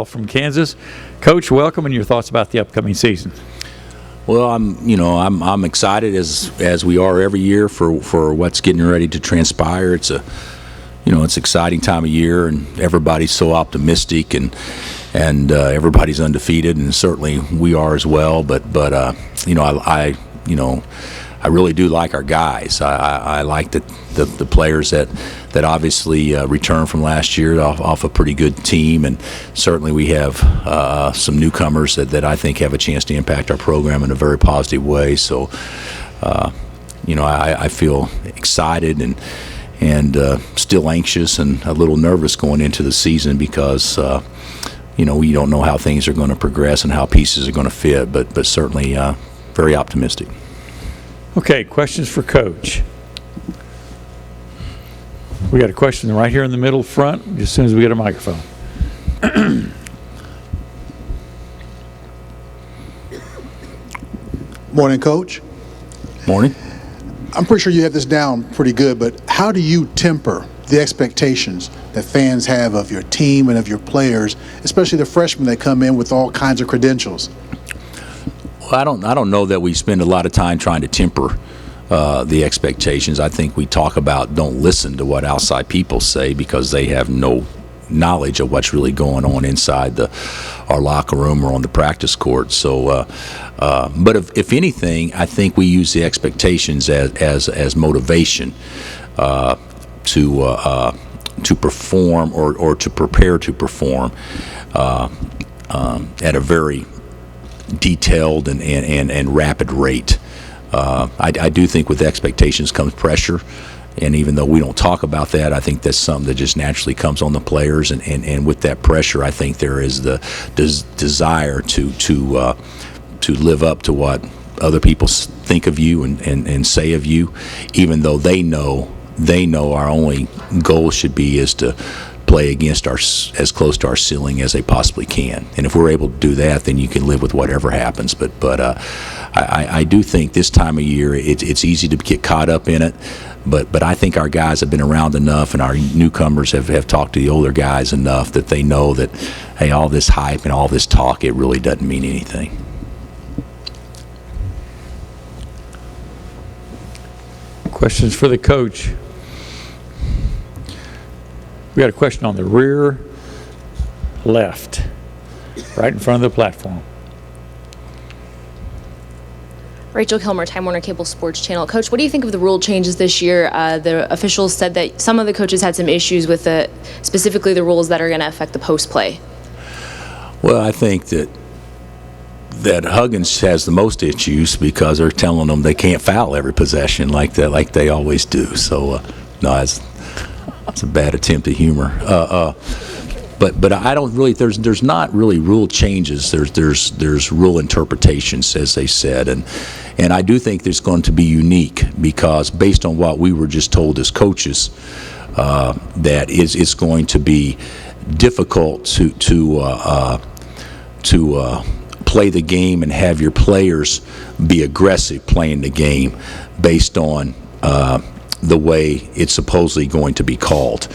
from Kansas. Coach, welcome, and your thoughts about the upcoming season. Well, I'm excited as we are every year for what's getting ready to transpire. It's an exciting time of year, and everybody's so optimistic, and everybody's undefeated, and certainly we are as well. But I really do like our guys. I like the players that obviously returned from last year off a pretty good team, and certainly we have some newcomers that I think have a chance to impact our program in a very positive way. So, I feel excited and still anxious and a little nervous going into the season because we don't know how things are going to progress and how pieces are going to fit, but certainly very optimistic. Okay, questions for Coach. We got a question right here in the middle front as soon as we get a microphone. Morning, Coach. Morning. I'm pretty sure you have this down pretty good, but how do you temper the expectations that fans have of your team and of your players, especially the freshmen that come in with all kinds of credentials? Well, I don't know that we spend a lot of time trying to temper the expectations. I think we talk about don't listen to what outside people say because they have no knowledge of what's really going on inside our locker room or on the practice court. So, but if anything, I think we use the expectations as motivation to perform or to prepare to perform at a very detailed and rapid rate. I do think with expectations comes pressure, and even though we don't talk about that, I think that's something that just naturally comes on the players, and with that pressure, I think there is the desire to live up to what other people think of you and say of you, even though they know our only goal should be is to play against as close to our ceiling as they possibly can. And if we're able to do that, then you can live with whatever happens. But I do think this time of year it's easy to get caught up in it. But I think our guys have been around enough, and our newcomers have talked to the older guys enough that they know that, hey, all this hype and all this talk, it really doesn't mean anything. Questions for the coach. We got a question on the rear left, right in front of the platform. Rachel Kilmer, Time Warner Cable Sports Channel. Coach, what do you think of the rule changes this year? The officials said that some of the coaches had some issues with specifically the rules that are going to affect the post play. Well, I think that Huggins has the most issues because they're telling them they can't foul every possession like they always do. So, no, it's a bad attempt at humor. But I don't really. There's not really rule changes. There's rule interpretations, as they said, and I do think there's going to be unique because based on what we were just told as coaches, that it's going to be difficult to play the game and have your players be aggressive playing the game based on the way it's supposedly going to be called.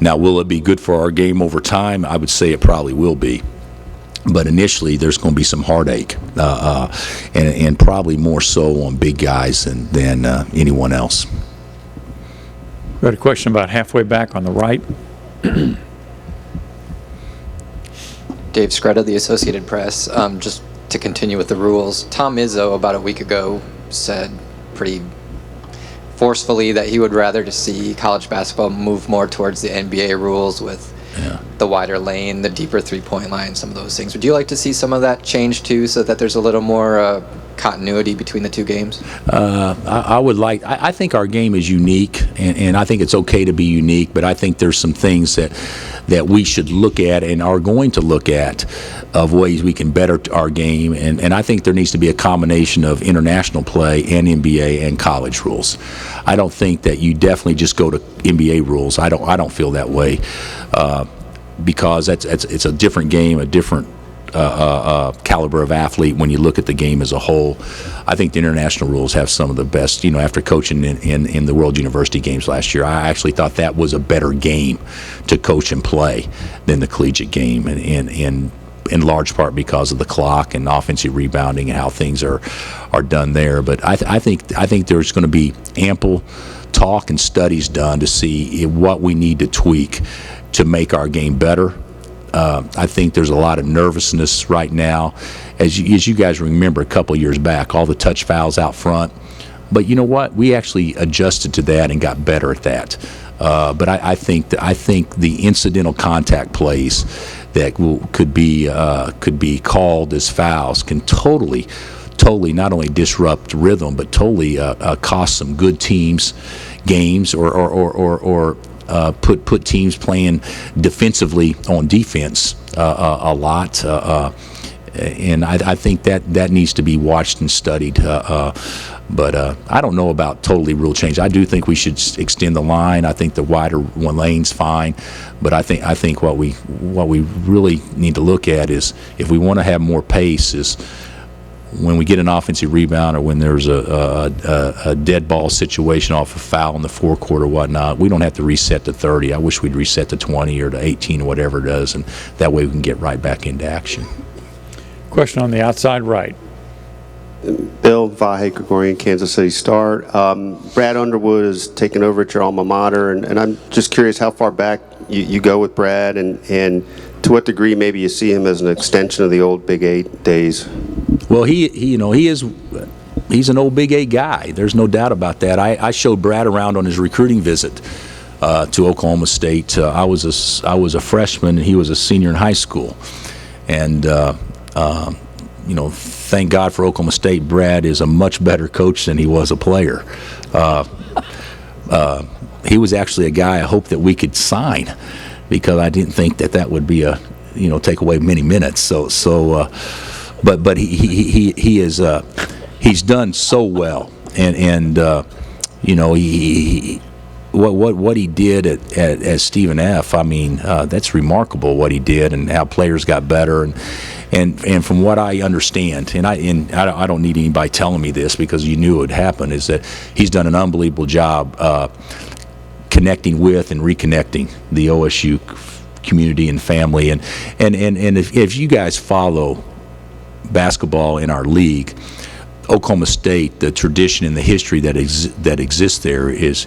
Now, will it be good for our game over time? I would say it probably will be. But initially, there's going to be some heartache, and probably more so on big guys than anyone else. We got a question about halfway back on the right. Dave Scretta, the Associated Press. Just to continue with the rules, Tom Izzo about a week ago said pretty forcefully that he would rather to see college basketball move more towards the NBA rules with the wider lane, the deeper three-point line, some of those things. Would you like to see some of that change too, so that there's a little more continuity between the two games? I would like. I think our game is unique, and I think it's okay to be unique. But I think there's some things that we should look at and are going to look at of ways we can better our game. And I think there needs to be a combination of international play and NBA and college rules. I don't think that you definitely just go to NBA rules. I don't feel that way because it's a different game, a different caliber of athlete when you look at the game as a whole. I think the international rules have some of the best. After coaching in the World University Games last year, I actually thought that was a better game to coach and play than the collegiate game, and in large part because of the clock and offensive rebounding and how things are done there. But I think there's going to be ample talk and studies done to see what we need to tweak to make our game better. I think there's a lot of nervousness right now. As you guys remember a couple of years back, all the touch fouls out front. But you know what? We actually adjusted to that and got better at that. But I think the incidental contact plays that could be called as fouls can totally not only disrupt rhythm, but totally cost some good teams games, or put teams playing defensively on defense a lot. And I think that needs to be watched and studied. But I don't know about totally rule change. I do think we should extend the line. I think the wider one lane's fine. But I think what we really need to look at is, if we want to have more pace, is when we get an offensive rebound, or when there's a dead ball situation off a foul in the forecourt or whatnot, we don't have to reset to 30. I wish we'd reset to 20 or to 18 or whatever it is, and that way we can get right back into action. Question on the outside right. Bill Vahe, Gregorian, Kansas City Star. Brad Underwood is taking over at your alma mater, and I'm just curious how far back you go with Brad, and to what degree maybe you see him as an extension of the old Big 8 days. Well, he's an old Big 8 guy. There's no doubt about that. I showed Brad around on his recruiting visit to Oklahoma State. I was a freshman, and he was a senior in high school, and thank God for Oklahoma State. Brad is a much better coach than he was a player. He was actually a guy I hoped that we could sign, because I didn't think that would be take away many minutes. But he is he's done so well, and what he did at Stephen F. I mean, that's remarkable what he did, and how players got better, and from what I understand, and I don't need anybody telling me this, because you knew it would happen, is that he's done an unbelievable job connecting with and reconnecting the OSU community and family, and if you guys follow basketball in our league, Oklahoma State, the tradition and the history that exists there is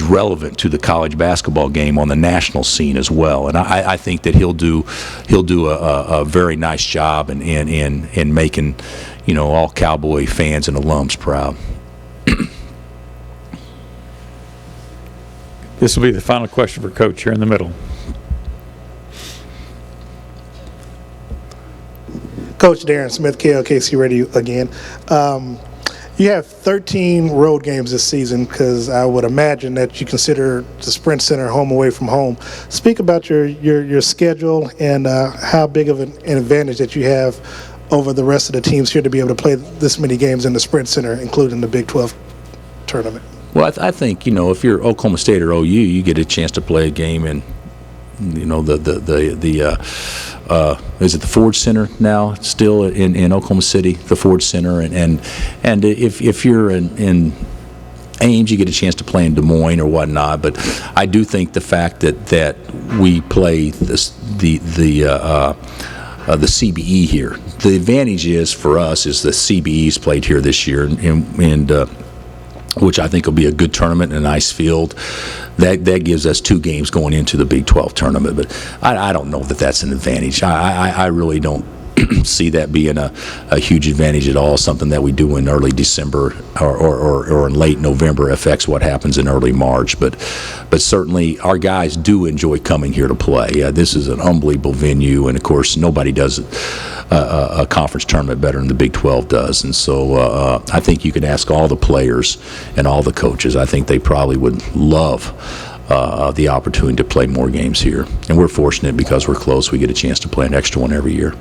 relevant to the college basketball game on the national scene as well, and I think that he'll do a very nice job in making all Cowboy fans and alums proud. This will be the final question for Coach here in the middle. Coach Darren Smith, KLKC Radio again. You have 13 road games this season, because I would imagine that you consider the Sprint Center home away from home. Speak about your schedule and how big of an advantage that you have over the rest of the teams here to be able to play this many games in the Sprint Center, including the Big 12 tournament. Well, I think if you're Oklahoma State or OU, you get a chance to play a game in is it the Ford Center now? Still in Oklahoma City, the Ford Center, and if you're in Ames, you get a chance to play in Des Moines or whatnot. But I do think the fact that we play the CBE here, the advantage is for us is the CBE's played here this year, and which I think will be a good tournament and a nice field. That gives us 2 games going into the Big 12 tournament, but I don't know that that's an advantage. I really don't see that being a huge advantage at all. Something that we do in early December or in late November affects what happens in early March. But certainly our guys do enjoy coming here to play. This is an unbelievable venue, and of course nobody does a conference tournament better than the Big 12 does. And so I think you can ask all the players and all the coaches. I think they probably would love the opportunity to play more games here. And we're fortunate because we're close. We get a chance to play an extra one every year.